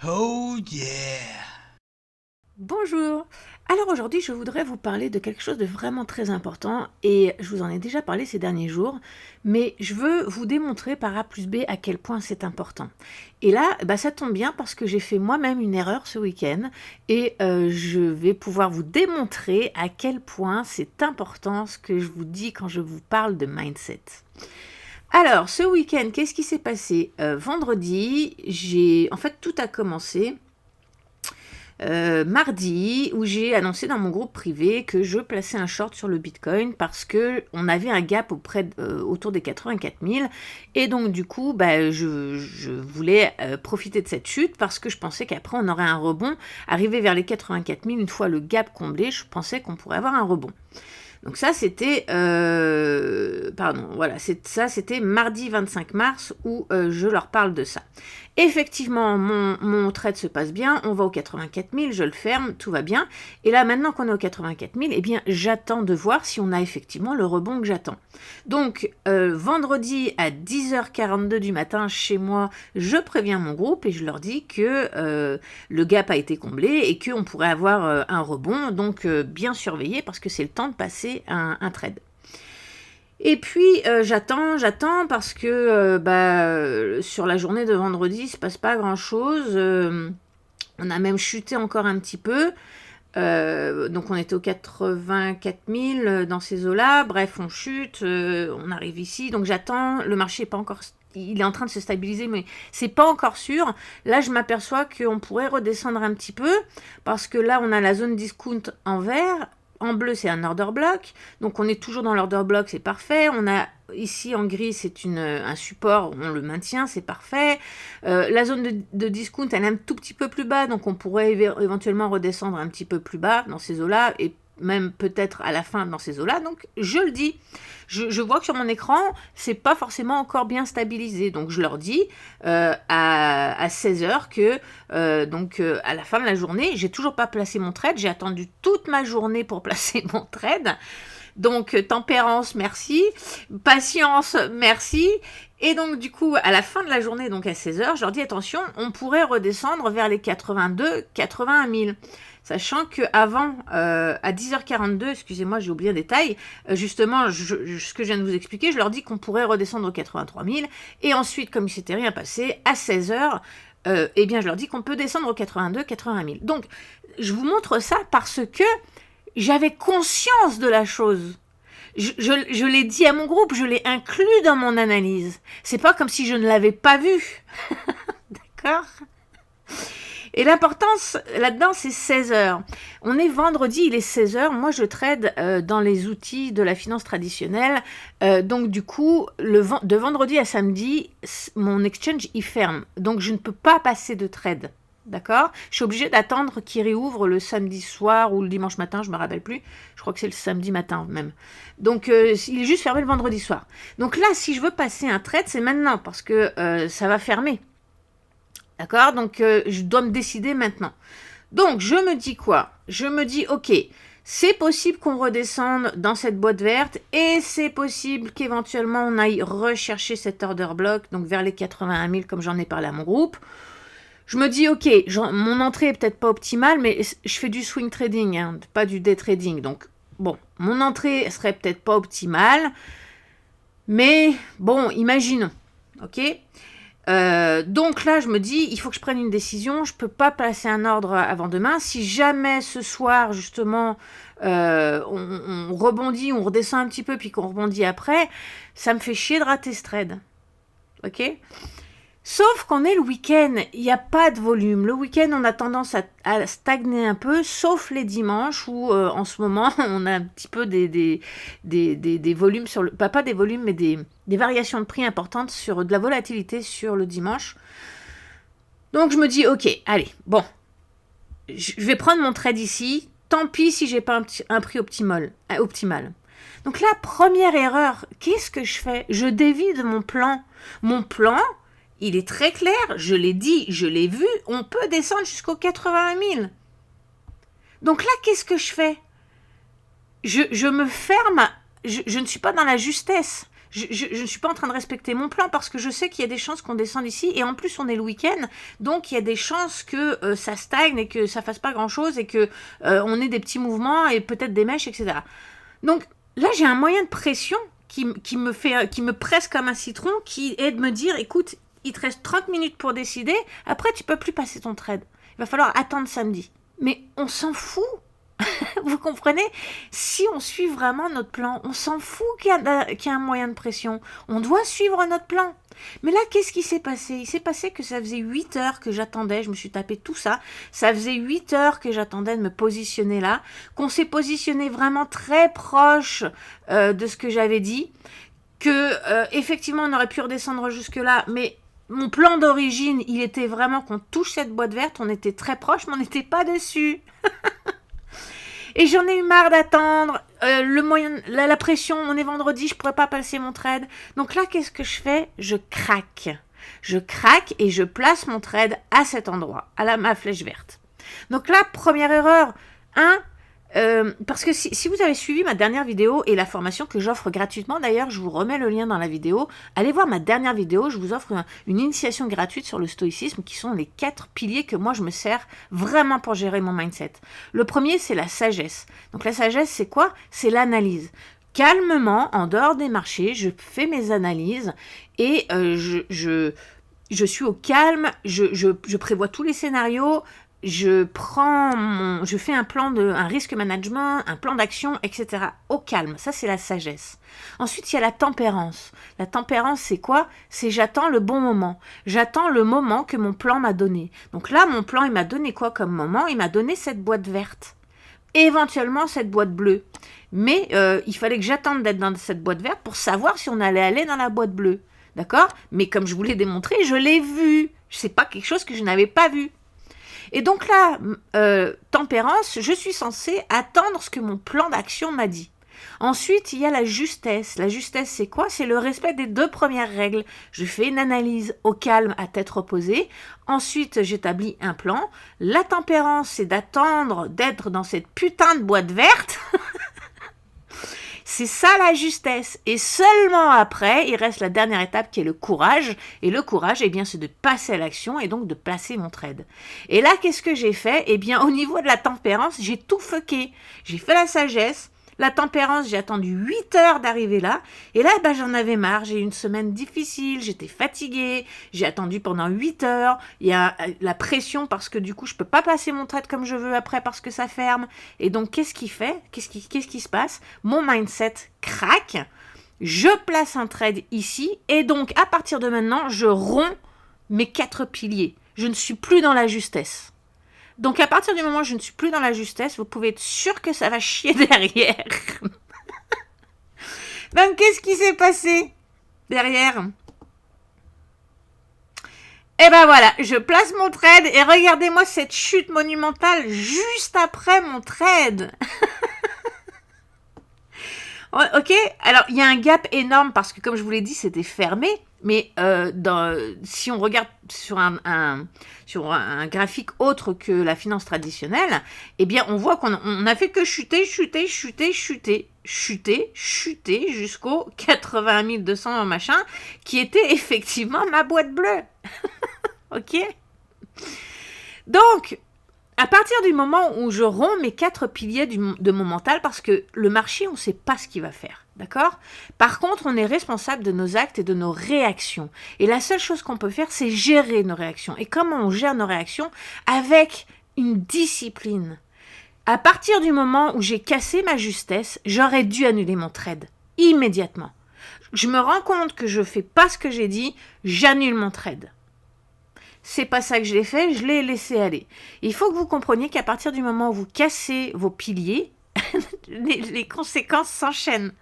Oh yeah! Bonjour. Alors aujourd'hui, je voudrais vous parler de quelque chose de vraiment très important et je vous en ai déjà parlé ces derniers jours, mais je veux vous démontrer par A plus B à quel point c'est important. Et là, ça tombe bien parce que j'ai fait moi-même une erreur ce week-end et je vais pouvoir vous démontrer à quel point c'est important ce que je vous dis quand je vous parle de mindset. Alors, ce week-end, qu'est-ce qui s'est passé? Vendredi, en fait, tout a commencé mardi, où j'ai annoncé dans mon groupe privé que je plaçais un short sur le Bitcoin parce que on avait un gap autour des 84 000 et donc du coup je voulais profiter de cette chute parce que je pensais qu'après on aurait un rebond. Arrivé vers les 84 000, une fois le gap comblé, je pensais qu'on pourrait avoir un rebond. Donc ça, c'était c'était mardi 25 mars où je leur parle de ça. Effectivement, mon trade se passe bien, on va aux 84 000, je le ferme, tout va bien. Et là, maintenant qu'on est aux 84 000, eh bien, j'attends de voir si on a effectivement le rebond que j'attends. Donc, vendredi à 10h42 du matin, chez moi, je préviens mon groupe et je leur dis que le gap a été comblé et qu'on pourrait avoir un rebond. Donc, bien surveiller parce que c'est le temps de passer un trade. Et puis j'attends parce que sur la journée de vendredi, il ne se passe pas grand-chose. On a même chuté encore un petit peu. Donc on était aux 84 000 dans ces eaux-là. Bref, on chute, on arrive ici. Donc j'attends. Le marché n'est pas encore... Il est en train de se stabiliser, mais c'est pas encore sûr. Là, je m'aperçois qu'on pourrait redescendre un petit peu parce que là, on a la zone discount en vert. En bleu, c'est un order block. Donc, on est toujours dans l'order block, c'est parfait. On a ici en gris, c'est un support, on le maintient, c'est parfait. La zone de discount, elle est un tout petit peu plus bas. Donc, on pourrait éventuellement redescendre un petit peu plus bas dans ces eaux-là et même peut-être à la fin dans ces eaux-là. Donc, je le dis. Je vois que sur mon écran, c'est pas forcément encore bien stabilisé. Donc, je leur dis à 16h que à la fin de la journée, j'ai toujours pas placé mon trade. J'ai attendu toute ma journée pour placer mon trade. Donc, tempérance, merci. Patience, merci. Et donc, du coup, à la fin de la journée, donc à 16h, je leur dis attention, on pourrait redescendre vers les 81 000. Sachant qu'avant, à 10h42, excusez-moi, j'ai oublié un détail, justement, ce que je viens de vous expliquer, je leur dis qu'on pourrait redescendre aux 83 000. Et ensuite, comme il ne s'était rien passé, à 16h, eh bien, je leur dis qu'on peut descendre aux 80 000. Donc, je vous montre ça parce que j'avais conscience de la chose. Je l'ai dit à mon groupe, je l'ai inclus dans mon analyse. C'est pas comme si je ne l'avais pas vu. D'accord ? Et l'importance là-dedans, c'est 16h. On est vendredi, il est 16h. Moi, je trade dans les outils de la finance traditionnelle. Donc, du coup, de vendredi à samedi, mon exchange, il ferme. Donc, je ne peux pas passer de trade. D'accord ? Je suis obligée d'attendre qu'il réouvre le samedi soir ou le dimanche matin, je ne me rappelle plus. Je crois que c'est le samedi matin même. Donc, il est juste fermé le vendredi soir. Donc là, si je veux passer un trade, c'est maintenant parce que ça va fermer. D'accord ? Donc, je dois me décider maintenant. Donc, je me dis quoi ? Je me dis, ok, c'est possible qu'on redescende dans cette boîte verte et c'est possible qu'éventuellement on aille rechercher cet order block, donc vers les 81 000 comme j'en ai parlé à mon groupe. Je me dis, ok, mon entrée est peut-être pas optimale, mais je fais du swing trading, hein, pas du day trading. Donc, bon, mon entrée serait peut-être pas optimale, mais bon, imaginons, ok ? Donc là, je me dis, il faut que je prenne une décision. Je ne peux pas placer un ordre avant demain. Si jamais ce soir, justement, on rebondit, on redescend un petit peu, puis qu'on rebondit après, ça me fait chier de rater ce trade. Ok ? Sauf qu'on est le week-end, il n'y a pas de volume. Le week-end, on a tendance à stagner un peu, sauf les dimanches où, en ce moment, on a un petit peu des volumes sur le... Pas des volumes, mais des variations de prix importantes sur de la volatilité sur le dimanche. Donc, je me dis, ok, allez, bon, je vais prendre mon trade ici. Tant pis si j'ai pas un prix optimal. Donc là, première erreur, qu'est-ce que je fais ? Je dévie de mon plan. Mon plan... Il est très clair, je l'ai dit, je l'ai vu, on peut descendre jusqu'aux 80 000. Donc là, qu'est-ce que je fais ? Je me ferme, je ne suis pas dans la justesse. Je ne suis pas en train de respecter mon plan parce que je sais qu'il y a des chances qu'on descende ici et en plus on est le week-end, donc il y a des chances que ça stagne et que ça fasse pas grand-chose et que on ait des petits mouvements et peut-être des mèches, etc. Donc là, j'ai un moyen de pression qui me presse comme un citron, qui est de me dire, écoute, il te reste 30 minutes pour décider, après tu peux plus passer ton trade. Il va falloir attendre samedi. Mais on s'en fout. Vous comprenez? Si on suit vraiment notre plan, on s'en fout qu'il y a un moyen de pression. On doit suivre notre plan. Mais là, qu'est-ce qui s'est passé? Il s'est passé que ça faisait 8 heures que j'attendais, je me suis tapé tout ça. Ça faisait 8 heures que j'attendais de me positionner là, qu'on s'est positionné vraiment très proche de ce que j'avais dit, que effectivement on aurait pu redescendre jusque-là, mais mon plan d'origine, il était vraiment qu'on touche cette boîte verte, on était très proche, mais on n'était pas dessus. Et j'en ai eu marre d'attendre, la pression, on est vendredi, je pourrais pas passer mon trade. Donc là, qu'est-ce que je fais? Je craque. Je craque et je place mon trade à cet endroit, à ma flèche verte. Donc là, première erreur, parce que si vous avez suivi ma dernière vidéo et la formation que j'offre gratuitement, d'ailleurs, je vous remets le lien dans la vidéo. Allez voir ma dernière vidéo, je vous offre une initiation gratuite sur le stoïcisme, qui sont les 4 piliers que moi je me sers vraiment pour gérer mon mindset. Le premier, c'est la sagesse. Donc la sagesse, c'est quoi? C'est l'analyse. Calmement, en dehors des marchés, je fais mes analyses et je suis au calme, je prévois tous les scénarios. Je fais un risque management, un plan d'action, etc. au calme. Ça, c'est la sagesse. Ensuite, il y a la tempérance. La tempérance, c'est quoi? C'est j'attends le bon moment. J'attends le moment que mon plan m'a donné. Donc là, mon plan, il m'a donné quoi comme moment? Il m'a donné cette boîte verte. Éventuellement, cette boîte bleue. Mais il fallait que j'attende d'être dans cette boîte verte pour savoir si on allait aller dans la boîte bleue. D'accord? Mais comme je vous l'ai démontré, je l'ai vu. C'est pas quelque chose que je n'avais pas vu. Et donc là, tempérance, je suis censée attendre ce que mon plan d'action m'a dit. Ensuite, il y a la justesse. La justesse, c'est quoi? C'est le respect des 2 premières règles. Je fais une analyse au calme, à tête reposée. Ensuite, j'établis un plan. La tempérance, c'est d'attendre d'être dans cette putain de boîte verte. C'est ça la justesse. Et seulement après, il reste la dernière étape qui est le courage. Et le courage, eh bien, c'est de passer à l'action et donc de placer mon trade. Et là, qu'est-ce que j'ai fait? Eh bien, au niveau de la tempérance, j'ai tout fucké. J'ai fait la sagesse. La tempérance, j'ai attendu 8 heures d'arriver là. Et là, j'en avais marre. J'ai eu une semaine difficile. J'étais fatiguée. J'ai attendu pendant 8 heures. Il y a la pression parce que du coup, je peux pas passer mon trade comme je veux après parce que ça ferme. Et donc, qu'est-ce qui se passe? Mon mindset craque. Je place un trade ici. Et donc, à partir de maintenant, je romps mes 4 piliers. Je ne suis plus dans la justesse. Donc, à partir du moment où je ne suis plus dans la justesse, vous pouvez être sûr que ça va chier derrière. Donc, qu'est-ce qui s'est passé derrière? Et ben voilà, je place mon trade et regardez-moi cette chute monumentale juste après mon trade. Ok, alors il y a un gap énorme parce que comme je vous l'ai dit, c'était fermé. Mais si on regarde sur un graphique autre que la finance traditionnelle, eh bien on voit qu'on a fait que chuter jusqu'au 80 200 machin, qui était effectivement ma boîte bleue. Ok? Donc, à partir du moment où je romps mes 4 piliers de mon mental, parce que le marché, on ne sait pas ce qu'il va faire, d'accord? Par contre, on est responsable de nos actes et de nos réactions. Et la seule chose qu'on peut faire, c'est gérer nos réactions. Et comment on gère nos réactions? Avec une discipline. À partir du moment où j'ai cassé ma justesse, j'aurais dû annuler mon trade immédiatement. Je me rends compte que je ne fais pas ce que j'ai dit, j'annule mon trade. C'est pas ça que je l'ai fait, je l'ai laissé aller. Il faut que vous compreniez qu'à partir du moment où vous cassez vos piliers, les conséquences s'enchaînent.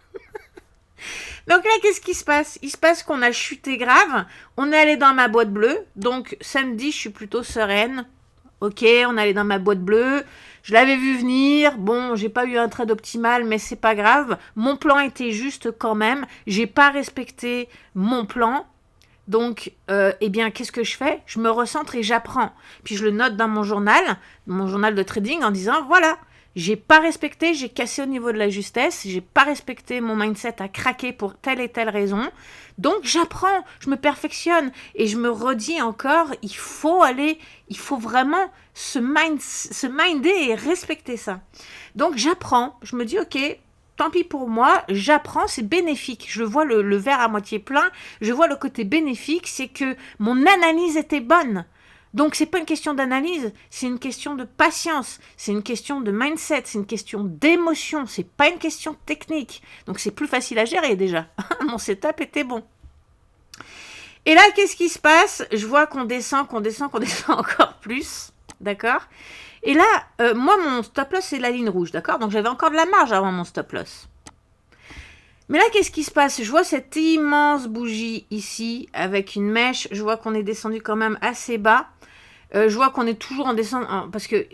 Donc là, qu'est-ce qui se passe? Il se passe qu'on a chuté grave, on est allé dans ma boîte bleue, donc samedi, je suis plutôt sereine. Ok, on est allé dans ma boîte bleue, je l'avais vu venir, bon, j'ai pas eu un trade optimal, mais c'est pas grave. Mon plan était juste quand même, j'ai pas respecté mon plan. Donc, eh bien, qu'est-ce que je fais? Je me recentre et j'apprends. Puis je le note dans mon journal de trading en disant, voilà, J'ai pas respecté, j'ai cassé au niveau de la justesse, j'ai pas respecté, mon mindset a craqué pour telle et telle raison. Donc j'apprends, je me perfectionne et je me redis encore, il faut vraiment se minder et respecter ça. Donc j'apprends, je me dis ok, tant pis pour moi, j'apprends, c'est bénéfique. Je vois le verre à moitié plein, je vois le côté bénéfique, c'est que mon analyse était bonne. Donc, c'est pas une question d'analyse, c'est une question de patience, c'est une question de mindset, c'est une question d'émotion, c'est pas une question technique. Donc, c'est plus facile à gérer déjà. Mon setup était bon. Et là, qu'est-ce qui se passe? Je vois qu'on descend encore plus, d'accord? Et là, moi, mon stop loss, c'est la ligne rouge, d'accord? Donc, j'avais encore de la marge avant mon stop loss. Mais là, qu'est-ce qui se passe? Je vois cette immense bougie ici, avec une mèche, je vois qu'on est descendu quand même assez bas. Je vois qu'on est toujours en descente, parce que,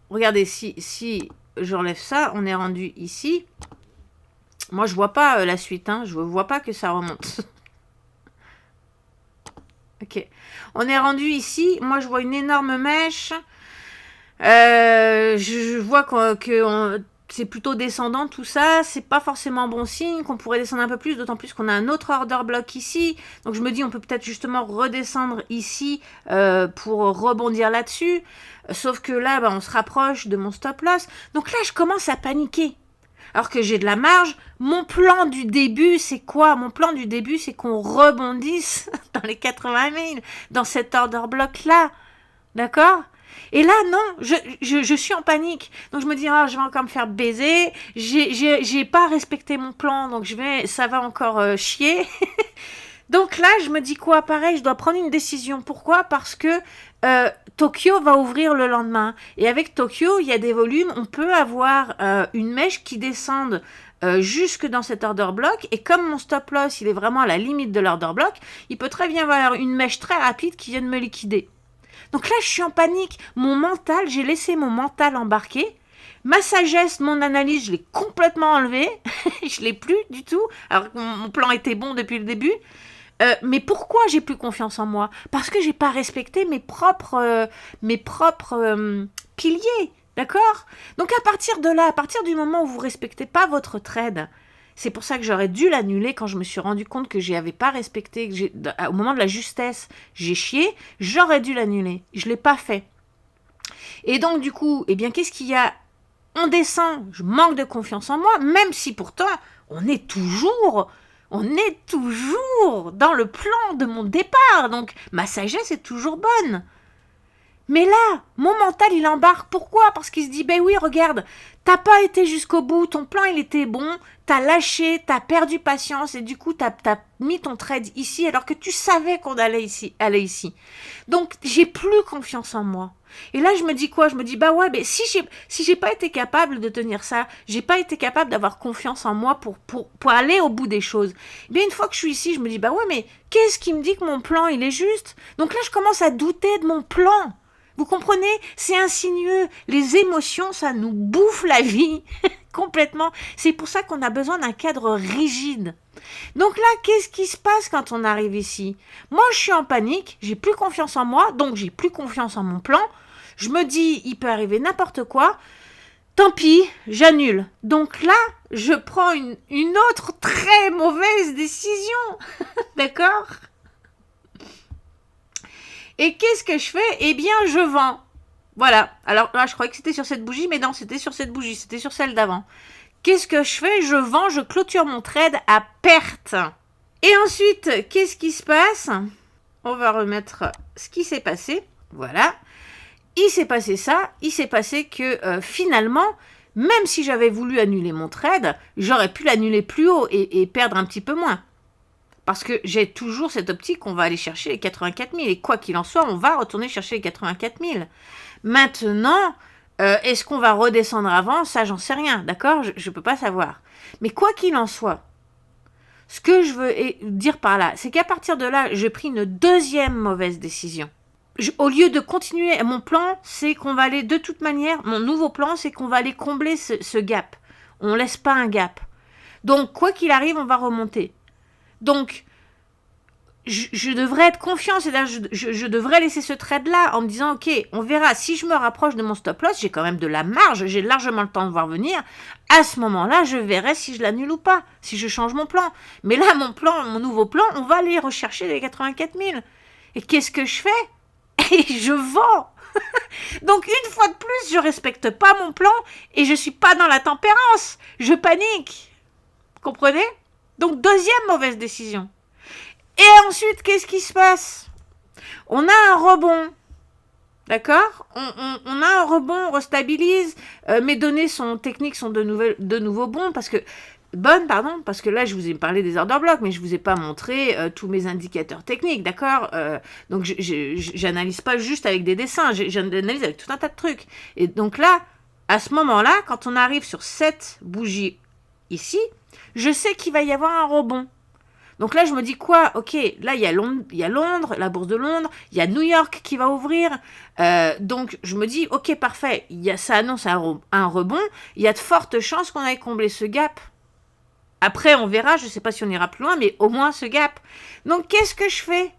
regardez, si j'enlève ça, on est rendu ici. Moi, je vois pas la suite, hein, je vois pas que ça remonte. Ok. On est rendu ici, moi je vois une énorme mèche. Je vois que c'est plutôt descendant tout ça, c'est pas forcément bon signe, qu'on pourrait descendre un peu plus, d'autant plus qu'on a un autre order block ici. Donc je me dis on peut peut-être justement redescendre ici pour rebondir là-dessus. Sauf que là, on se rapproche de mon stop loss. Donc là, je commence à paniquer. Alors que j'ai de la marge, mon plan du début, c'est quoi? Mon plan du début, c'est qu'on rebondisse dans les 80 000, dans cet order block-là. D'accord? Et là, non, je suis en panique. Donc, je me dis, je vais encore me faire baiser. J'ai pas respecté mon plan, donc ça va encore chier. Donc là, je me dis quoi? Pareil, je dois prendre une décision. Pourquoi? Parce que Tokyo va ouvrir le lendemain. Et avec Tokyo, il y a des volumes. On peut avoir une mèche qui descende jusque dans cet order block. Et comme mon stop loss, il est vraiment à la limite de l'order block, il peut très bien y avoir une mèche très rapide qui vient de me liquider. Donc là, je suis en panique. Mon mental, j'ai laissé mon mental embarquer. Ma sagesse, mon analyse, je l'ai complètement enlevée. Je l'ai plus du tout. Alors que mon plan était bon depuis le début. Mais pourquoi j'ai plus confiance en moi? Parce que j'ai pas respecté mes propres piliers. D'accord? Donc à partir de là, à partir du moment où vous respectez pas votre trade, c'est pour ça que j'aurais dû l'annuler quand je me suis rendu compte que j'avais pas respecté, au moment de la justesse, j'ai chié, j'aurais dû l'annuler. Je l'ai pas fait. Et donc du coup, qu'est-ce qu'il y a? On descend, je manque de confiance en moi, même si pourtant, on est toujours dans le plan de mon départ. Donc ma sagesse est toujours bonne. Mais là, mon mental, il embarque. Pourquoi? Parce qu'il se dit, oui, regarde, t'as pas été jusqu'au bout, ton plan, il était bon, t'as lâché, t'as perdu patience, et du coup, t'as mis ton trade ici, alors que tu savais qu'on allait ici. Donc, j'ai plus confiance en moi. Et là, je me dis quoi? Je me dis, si j'ai pas été capable de tenir ça, j'ai pas été capable d'avoir confiance en moi pour aller au bout des choses. Une fois que je suis ici, je me dis, mais qu'est-ce qui me dit que mon plan, il est juste? Donc là, je commence à douter de mon plan. Vous comprenez? C'est insinueux. Les émotions, ça nous bouffe la vie complètement. C'est pour ça qu'on a besoin d'un cadre rigide. Donc là, qu'est-ce qui se passe quand on arrive ici? Moi, je suis en panique, j'ai plus confiance en moi, donc j'ai plus confiance en mon plan. Je me dis, il peut arriver n'importe quoi. Tant pis, j'annule. Donc là, je prends une autre très mauvaise décision. D'accord? Et qu'est-ce que je fais? Je vends. Voilà. Alors là, je croyais que c'était sur cette bougie, mais non, c'était sur cette bougie, c'était sur celle d'avant. Qu'est-ce que je fais? Je vends, je clôture mon trade à perte. Et ensuite, qu'est-ce qui se passe? On va remettre ce qui s'est passé. Voilà. Il s'est passé ça. Il s'est passé que finalement, même si j'avais voulu annuler mon trade, j'aurais pu l'annuler plus haut et perdre un petit peu moins. Parce que j'ai toujours cette optique qu'on va aller chercher les 84 000. Et quoi qu'il en soit, on va retourner chercher les 84 000. Maintenant, est-ce qu'on va redescendre avant? Ça, j'en sais rien, d'accord? Je ne peux pas savoir. Mais quoi qu'il en soit, ce que je veux dire par là, c'est qu'à partir de là, j'ai pris une deuxième mauvaise décision. Au lieu de continuer, mon plan, c'est qu'on va aller, de toute manière, mon nouveau plan, c'est qu'on va aller combler ce gap. On ne laisse pas un gap. Donc, quoi qu'il arrive, on va remonter. Donc, je devrais être confiant, c'est-à-dire je devrais laisser ce trade-là en me disant, ok, on verra, si je me rapproche de mon stop-loss, j'ai quand même de la marge, j'ai largement le temps de voir venir, à ce moment-là, je verrai si je l'annule ou pas, si je change mon plan. Mais là, mon nouveau plan, on va aller rechercher les 84 000. Et qu'est-ce que je fais? Et je vends. Donc, une fois de plus, je respecte pas mon plan et je suis pas dans la tempérance. Je panique. Comprenez? Donc, deuxième mauvaise décision. Et ensuite, qu'est-ce qui se passe? On a un rebond. D'accord? On a un rebond, on restabilise. Mes données techniques sont de nouveau bonnes parce que là, je vous ai parlé des order blocks, mais je vous ai pas montré tous mes indicateurs techniques, d'accord? Donc, j'analyse pas juste avec des dessins, j'analyse avec tout un tas de trucs. Et donc là, à ce moment-là, quand on arrive sur cette bougie ici, je sais qu'il va y avoir un rebond. Donc là, je me dis quoi? Ok, là, il y a Londres, la bourse de Londres, il y a New York qui va ouvrir. Donc, je me dis, ok, parfait, ça annonce un rebond. Il y a de fortes chances qu'on aille combler ce gap. Après, on verra, je ne sais pas si on ira plus loin, mais au moins ce gap. Donc, qu'est-ce que je fais?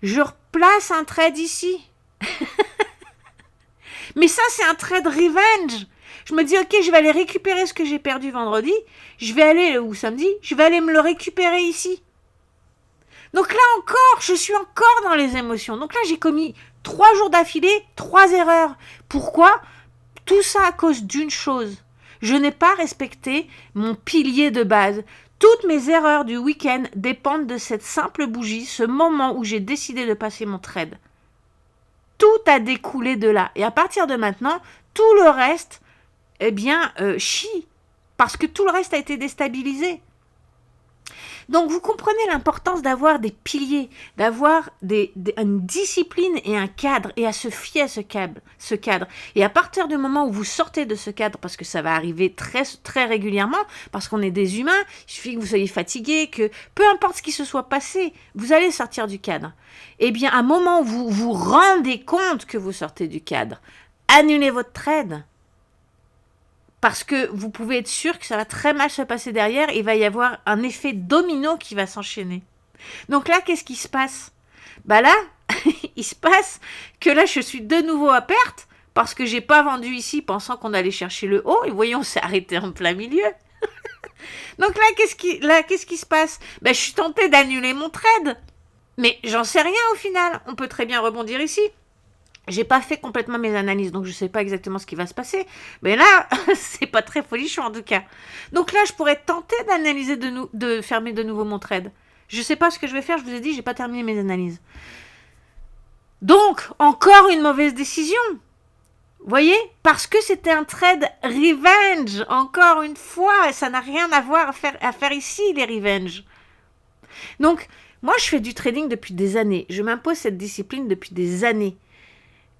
Je replace un trade ici. Mais ça, c'est un trade revenge. Je me dis, ok, je vais aller récupérer ce que j'ai perdu vendredi. Je vais aller, ou samedi, je vais aller me le récupérer ici. Donc là encore, je suis encore dans les émotions. Donc là, j'ai commis 3 jours d'affilée, 3 erreurs. Pourquoi? Tout ça à cause d'une chose. Je n'ai pas respecté mon pilier de base. Toutes mes erreurs du week-end dépendent de cette simple bougie, ce moment où j'ai décidé de passer mon trade. Tout a découlé de là. Et à partir de maintenant, tout le reste, chie. Parce que tout le reste a été déstabilisé. Donc, vous comprenez l'importance d'avoir des piliers, d'avoir une discipline et un cadre, et à se fier à ce cadre. Et à partir du moment où vous sortez de ce cadre, parce que ça va arriver très, très régulièrement, parce qu'on est des humains, il suffit que vous soyez fatigué, que peu importe ce qui se soit passé, vous allez sortir du cadre. Eh bien, à un moment où vous vous rendez compte que vous sortez du cadre, annulez votre trade. Parce que vous pouvez être sûr que ça va très mal se passer derrière. Il va y avoir un effet domino qui va s'enchaîner. Donc là, qu'est-ce qui se passe? Bah là, il se passe que là, je suis de nouveau à perte parce que j'ai pas vendu ici pensant qu'on allait chercher le haut. Et voyons, on s'est arrêté en plein milieu. Donc là, qu'est-ce qui se passe? Bah, je suis tentée d'annuler mon trade. Mais j'en sais rien au final. On peut très bien rebondir ici. J'ai pas fait complètement mes analyses, donc je sais pas exactement ce qui va se passer. Mais là, c'est pas très folichon en tout cas. Donc là, je pourrais tenter d'analyser de fermer de nouveau mon trade. Je sais pas ce que je vais faire, je vous ai dit, j'ai pas terminé mes analyses. Donc, encore une mauvaise décision. Vous voyez? Parce que c'était un trade revenge, encore une fois, et ça n'a rien à voir à faire ici, les revenge. Donc, moi, je fais du trading depuis des années. Je m'impose cette discipline depuis des années.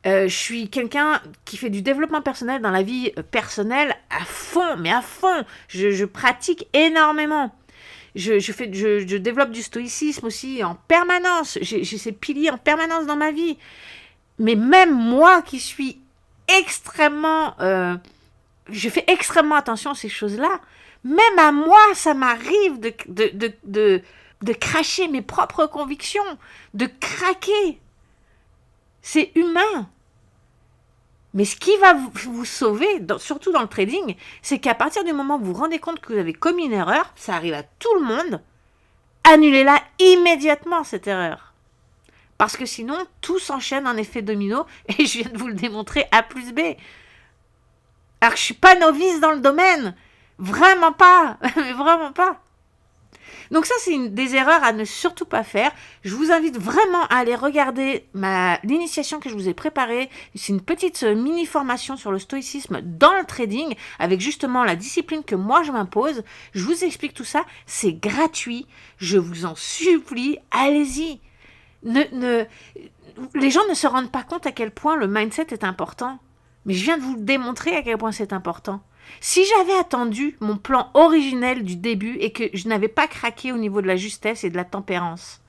Je suis quelqu'un qui fait du développement personnel dans la vie personnelle à fond, mais à fond. Je pratique énormément. Je développe du stoïcisme aussi en permanence. J'ai ces piliers en permanence dans ma vie. Mais même moi qui suis extrêmement... je fais extrêmement attention à ces choses-là. Même à moi, ça m'arrive de cracher mes propres convictions, de craquer. C'est humain. Mais ce qui va vous sauver, surtout dans le trading, c'est qu'à partir du moment où vous vous rendez compte que vous avez commis une erreur, ça arrive à tout le monde, annulez-la immédiatement, cette erreur. Parce que sinon, tout s'enchaîne en effet domino, et je viens de vous le démontrer A plus B. Alors que je ne suis pas novice dans le domaine. Vraiment pas. Mais vraiment pas. Donc ça, c'est des erreurs à ne surtout pas faire. Je vous invite vraiment à aller regarder l'initiation que je vous ai préparée. C'est une petite mini-formation sur le stoïcisme dans le trading, avec justement la discipline que moi je m'impose. Je vous explique tout ça. C'est gratuit. Je vous en supplie, allez-y. Les gens ne se rendent pas compte à quel point le mindset est important. Mais je viens de vous démontrer à quel point c'est important. Si j'avais attendu mon plan originel du début et que je n'avais pas craqué au niveau de la justesse et de la tempérance,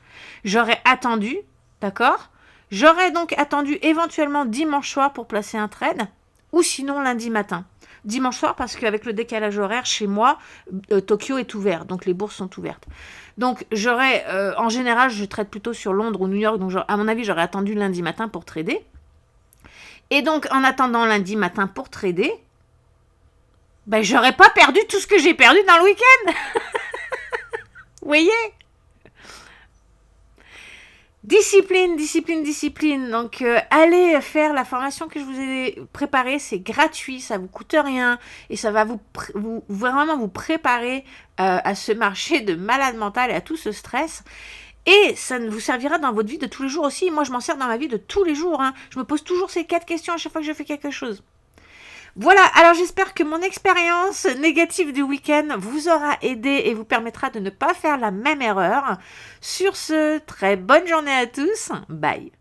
j'aurais attendu, d'accord? J'aurais donc attendu éventuellement dimanche soir pour placer un trade, ou sinon lundi matin. Dimanche soir parce qu'avec le décalage horaire, chez moi, Tokyo est ouvert, donc les bourses sont ouvertes. Donc, en général, je trade plutôt sur Londres ou New York. Donc, à mon avis, j'aurais attendu lundi matin pour trader. Et donc, en attendant lundi matin pour trader, ben, j'aurais pas perdu tout ce que j'ai perdu dans le week-end. Vous voyez? Discipline, discipline, discipline. Donc, allez faire la formation que je vous ai préparée. C'est gratuit, ça vous coûte rien. Et ça va vraiment vous préparer à ce marché de malade mental et à tout ce stress. Et ça vous servira dans votre vie de tous les jours aussi. Moi, je m'en sers dans ma vie de tous les jours. Je me pose toujours ces 4 questions à chaque fois que je fais quelque chose. Voilà, alors j'espère que mon expérience négative du week-end vous aura aidé et vous permettra de ne pas faire la même erreur. Sur ce, très bonne journée à tous. Bye.